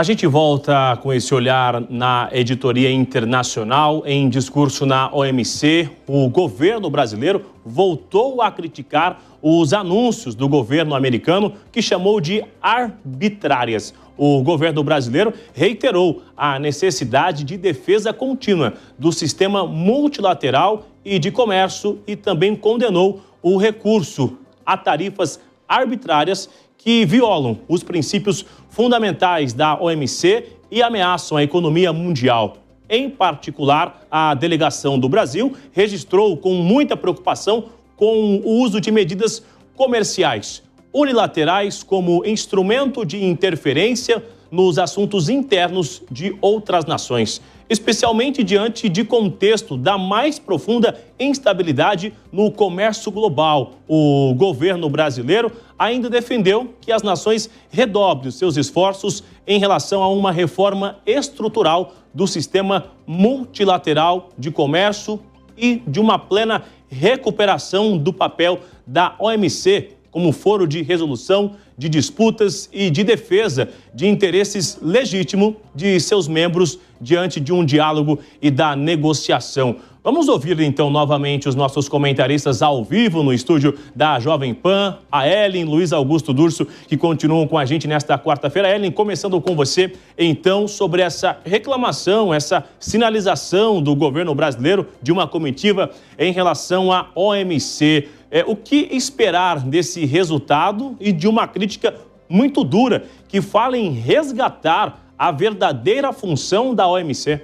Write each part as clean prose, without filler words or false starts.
A gente volta com esse olhar na editoria internacional. Em discurso na OMC, o governo brasileiro voltou a criticar os anúncios do governo americano, que chamou de arbitrárias. O governo brasileiro reiterou a necessidade de defesa contínua do sistema multilateral e de comércio e também condenou o recurso a tarifas arbitrárias que violam os princípios fundamentais da OMC e ameaçam a economia mundial. Em particular, a delegação do Brasil registrou com muita preocupação com o uso de medidas comerciais unilaterais como instrumento de interferência nos assuntos internos de outras nações, especialmente diante de contexto da mais profunda instabilidade no comércio global. O governo brasileiro ainda defendeu que as nações redobrem os seus esforços em relação a uma reforma estrutural do sistema multilateral de comércio e de uma plena recuperação do papel da OMC como foro de resolução de disputas e de defesa de interesses legítimos de seus membros diante de um diálogo e da negociação. Vamos ouvir então novamente os nossos comentaristas ao vivo no estúdio da Jovem Pan, a Ellen, Luiz Augusto Durso, que continuam com a gente nesta quarta-feira. Ellen, começando com você, então, sobre essa reclamação, essa sinalização do governo brasileiro de uma comitiva em relação à OMC. O que esperar desse resultado e de uma crítica muito dura que fala em resgatar a verdadeira função da OMC?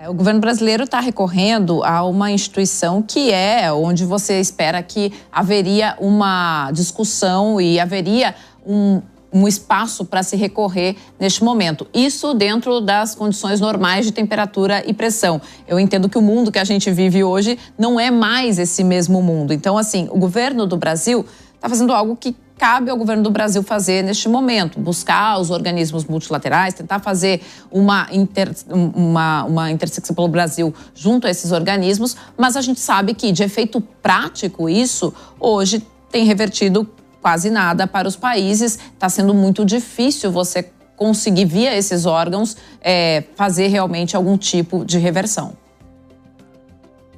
O governo brasileiro está recorrendo a uma instituição que é onde você espera que haveria uma discussão e haveria um espaço para se recorrer neste momento. Isso dentro das condições normais de temperatura e pressão. Eu entendo que o mundo que a gente vive hoje não é mais esse mesmo mundo. Então, assim, o governo do Brasil está fazendo algo que cabe ao governo do Brasil fazer neste momento, buscar os organismos multilaterais, tentar fazer uma intersecção pelo Brasil junto a esses organismos, mas a gente sabe que, de efeito prático, isso hoje tem revertido quase nada para os países. Está sendo muito difícil você conseguir, via esses órgãos, fazer realmente algum tipo de reversão.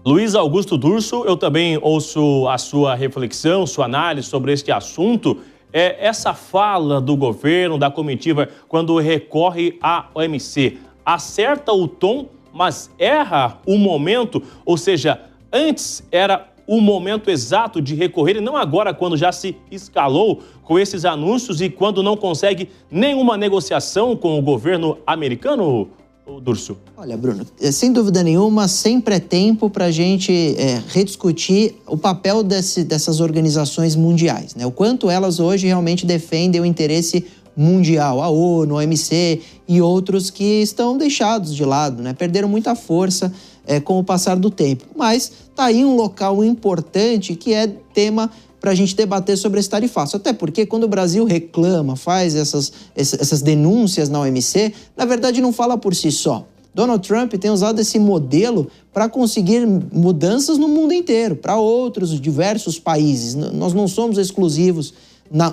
Luiz Augusto Durso, eu também ouço a sua reflexão, sua análise sobre este assunto. Essa fala do governo, da comitiva, quando recorre à OMC, acerta o tom, mas erra o momento? Ou seja, antes era o momento exato de recorrer e não agora, quando já se escalou com esses anúncios e quando não consegue nenhuma negociação com o governo americano, Durso? Olha, Bruno, sem dúvida nenhuma, sempre é tempo para a gente rediscutir o papel dessas organizações mundiais, né? O quanto elas hoje realmente defendem o interesse mundial, a ONU, a OMC e outros que estão deixados de lado, né? Perderam muita força com o passar do tempo. Mas tá aí um local importante que é tema para a gente debater sobre esse tarifaço. Até porque quando o Brasil reclama, faz essas denúncias na OMC, na verdade não fala por si só. Donald Trump tem usado esse modelo para conseguir mudanças no mundo inteiro, para outros diversos países. Nós não somos exclusivos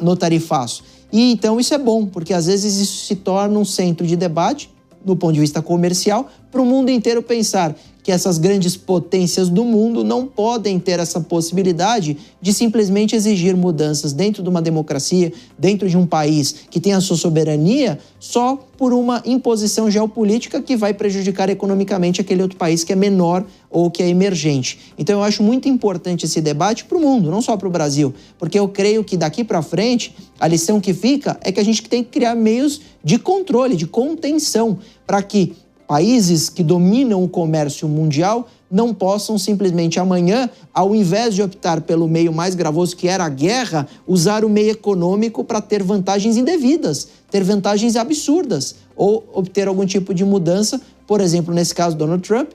no tarifaço. E então isso é bom, porque às vezes isso se torna um centro de debate, do ponto de vista comercial, para o mundo inteiro pensar que essas grandes potências do mundo não podem ter essa possibilidade de simplesmente exigir mudanças dentro de uma democracia, dentro de um país que tem a sua soberania, só por uma imposição geopolítica que vai prejudicar economicamente aquele outro país que é menor ou que é emergente. Então eu acho muito importante esse debate para o mundo, não só para o Brasil, porque eu creio que daqui para frente a lição que fica é que a gente tem que criar meios de controle, de contenção, para que países que dominam o comércio mundial não possam simplesmente amanhã, ao invés de optar pelo meio mais gravoso, que era a guerra, usar o meio econômico para ter vantagens indevidas, ter vantagens absurdas, ou obter algum tipo de mudança, por exemplo, nesse caso, Donald Trump,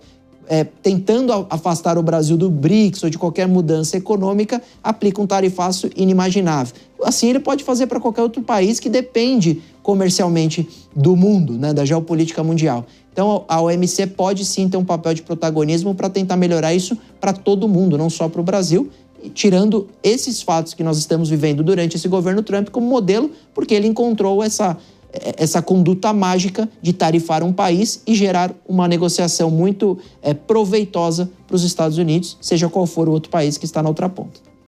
tentando afastar o Brasil do BRICS ou de qualquer mudança econômica, aplica um tarifaço inimaginável. Assim ele pode fazer para qualquer outro país que depende comercialmente do mundo, né, da geopolítica mundial. Então a OMC pode sim ter um papel de protagonismo para tentar melhorar isso para todo mundo, não só para o Brasil, tirando esses fatos que nós estamos vivendo durante esse governo Trump como modelo, porque ele encontrou essa essa conduta mágica de tarifar um país e gerar uma negociação muito proveitosa para os Estados Unidos, seja qual for o outro país que está na outra ponta.